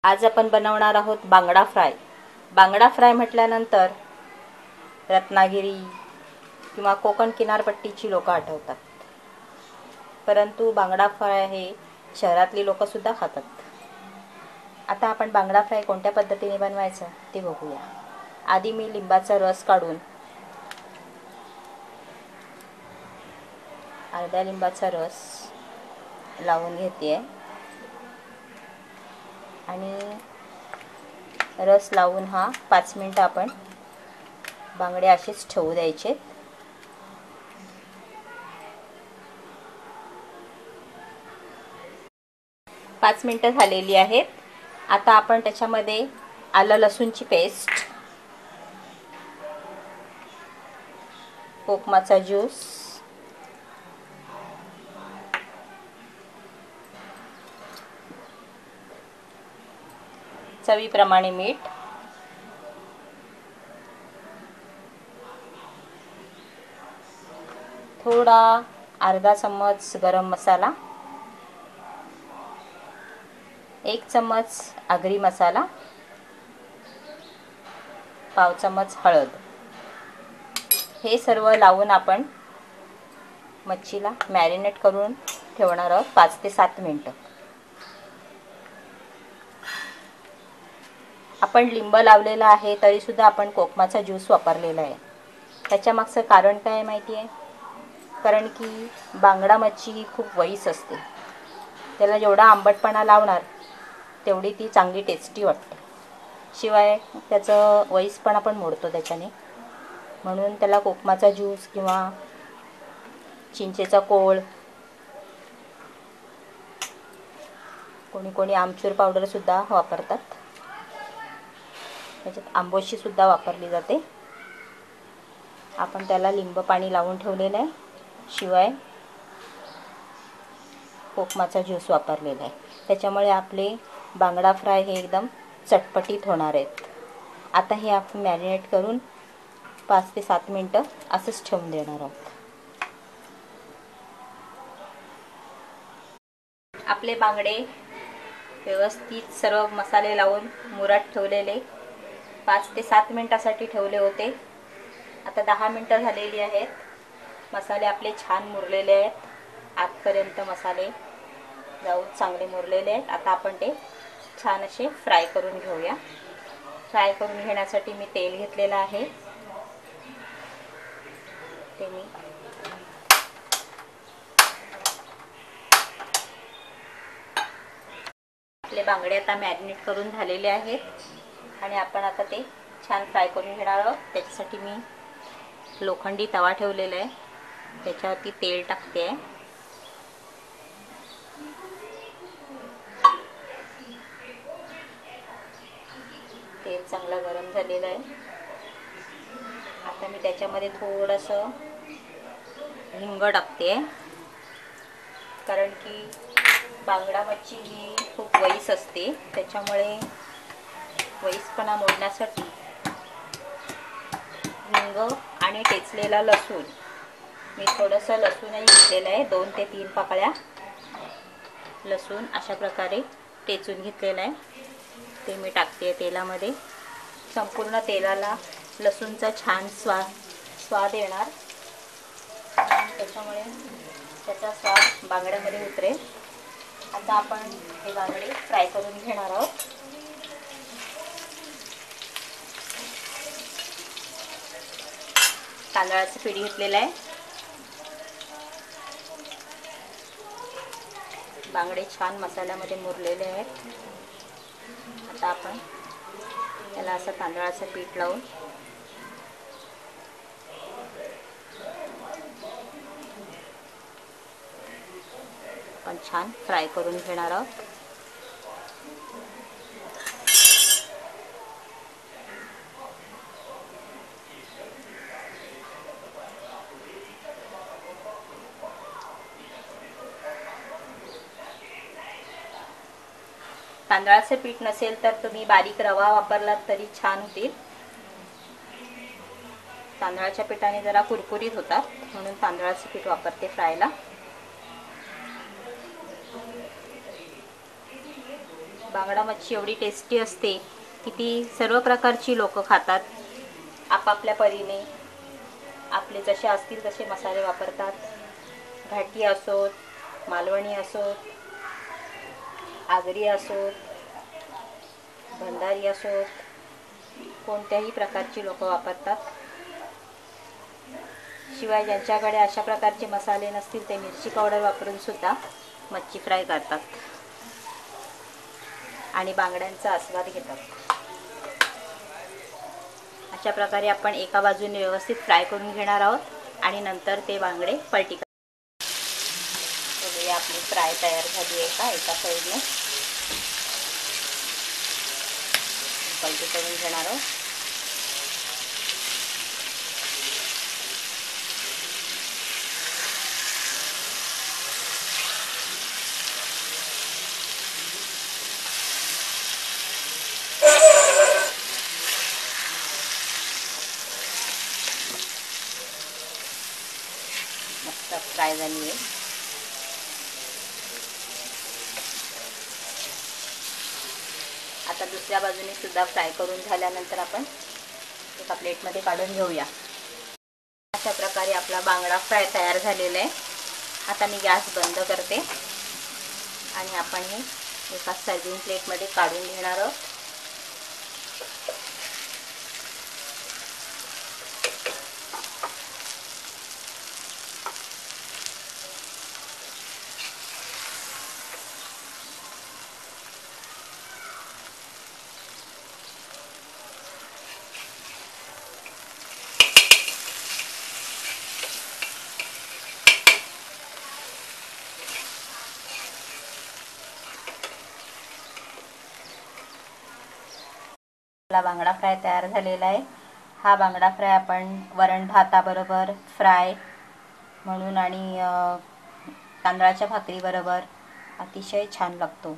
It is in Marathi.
आज आपण बनवणार आहोत बांगडा फ्राय। बांगडा फ्राय म्हटल्यानंतर रत्नागिरी किंवा कोकण किनारपट्टीची लोक आठवतात, परंतु बांगडा फ्राय हे शहरातली लोक सुद्धा खातात। आता आपण बांगडा फ्राय कोणत्या पद्धतीने बनवायचा ते बघूया। आधी मी लिंबाचा रस काढून अर्धा लिंबाचा रस लावून घेते आणि रस लावून हा 5 मिनिटं आपण बांगडे असेच ठेवू द्यायचे। 5 मिनिटं झालेली आहेत। आता आपण त्याच्यामध्ये आलं लसूणची पेस्ट, कोकमाचा ज्यूस, चवीप्रमाणे मीठ, थोडा अर्धा चम्मच गरम मसाला, 1 चम्मच आगरी मसाला, पाव चम्मच हळद, हे सर्व लावून आपण मच्छीला मॅरिनेट करून ठेवणार आहोत 5 ते 7 मिनिटं। आपण लिंब लावलेला आहे तरी सुद्धा आपण कोकमाचा ज्यूस वापरलेला आहे। त्याच्या मागचं कारण काय माहिती आहे? कारण की बांगडा मच्छी ही खूप वईस असते, त्याला जेवढा आंबटपणा लावणार तेवढी ती चांगली टेस्टी वाटते। शिवाय त्याचं वईसपणा पण मोडतो त्याच्याने, म्हणून त्याला कोकमाचा ज्यूस किंवा चिंचेचा कोळ, कोणी कोणी आमचूर पावडर सुद्धा वापरतात, त्याच्यात आंबोशी सुद्धा वापरली जाते। आपण त्याला लिंब पाणी लावून ठेवलेलं आहे, शिवाय कोकमाचा ज्यूस वापरलेला आहे, त्याच्यामुळे आपले बांगडा फ्राय हे एकदम चटपटीत होणार आहेत। आता हे आपण मॅरिनेट करून 5 ते 7 मिनिटं असंच ठेवून देणार आहोत। आपले बांगडे व्यवस्थित सर्व मसाले लावून मुरात ठेवलेले 5 ते 7 मिनिटासाठी ठेवले होते। आता 10 मिनिटं झालेली आहेत। मसाले आपले छान मुरलेले आहेत, आतपर्यंत मसाले जाऊन चांगले मुरलेले आहेत। आता आपण ते छान असे फ्राय करून घेऊया। फ्राय करून घेण्यासाठी मी तेल घेतलेलं आहे, ते मी आपले बांगडे आता मॅरिनेट करून झालेले आहेत आणि आपण आता ते छान फ्राय करून घेणार आहोत। त्याच्यासाठी मी लोखंडी तवा ठेवलेला आहे, त्याच्यावरती तेल टाकते आहे। तेल चांगलं गरम झालेलं आहे। आता मी त्याच्यामध्ये थोडंसं हिंग टाकते, कारण की बांगडा मच्छी ही खूप वईस असते, त्याच्यामुळे वईसपणा मोडण्यासाठी हिंग आणि टेचलेला लसूण, मी थोडंसं लसूणही घेतलेलं आहे, 2 ते 3 पाकळ्या लसूण अशा प्रकारे टेचून घेतलेलं आहे, ते मी टाकते तेलामध्ये। संपूर्ण तेलाला लसूणचा छान स्वाद येणार, त्याच्यामुळे त्याचा स्वाद बांगड्यामध्ये उतरेल। आता आपण हे बांगडे फ्राय करून घेणार आहोत। तांदळाचं पीठ घेतलेलं आहे, बांगडे छान मसाल्यामध्ये मुरलेले आहेत। आता आपण त्याला असं तांदळाचं पीठ लावून आपण छान फ्राय करून घेणार आहोत। तांदळाचे पीठ नसेल तर तुम्ही बारीक रवा वापरलात तरी छान होतील। तांदळाच्या पिठाने जरा कुरकुरीत होतात, म्हणून तांदळाचे पीठ वापरते फ्रायला। बांगडा मच्छी एवढी टेस्टी असते की ती सर्व प्रकारची लोक खातात. आपापल्या परीने आपले जसे असतील तसे मसाले वापरतात. घाटी असोत, मालवणी असोत, आगरी असोत, भंडारी असोत, कोणत्याही प्रकारची लोक वापरतात. शिवाय ज्यांच्याकडे अशा प्रकारचे मसाले नसतील ते मिरची पावडर वापरून सुद्धा मच्छी फ्राय करतात आणि बांगड्यांचा आस्वाद घेतात. अशा प्रकारे आपण एका बाजूने व्यवस्थित फ्राय करून घेणार आहोत आणि नंतर ते बांगडे पलटी बघूया. आपली फ्राय तयार झाली आहे का? एका साईडने पलटी करून घेणार आहोत. मस्त फ्राय झाली आहे. आता दुसऱ्या बाजूने सुद्धा फ्राय करून झाल्यानंतर आपण एका प्लेटमध्ये काढून घेऊया. अशा प्रकारे आपला बांगडा फ्राय तयार झालेला आहे. आता मी गॅस बंद करते आणि आपण हे एका सर्विंग प्लेटमध्ये काढून घेणार आहोत. आपला बांगडा फ्राय तयार झालेला आहे. हा बांगडा फ्राय आपण वरण भाताबरोबर फ्राय म्हणून आणि तांदळाच्या भाकरीबरोबर अतिशय छान लागतो.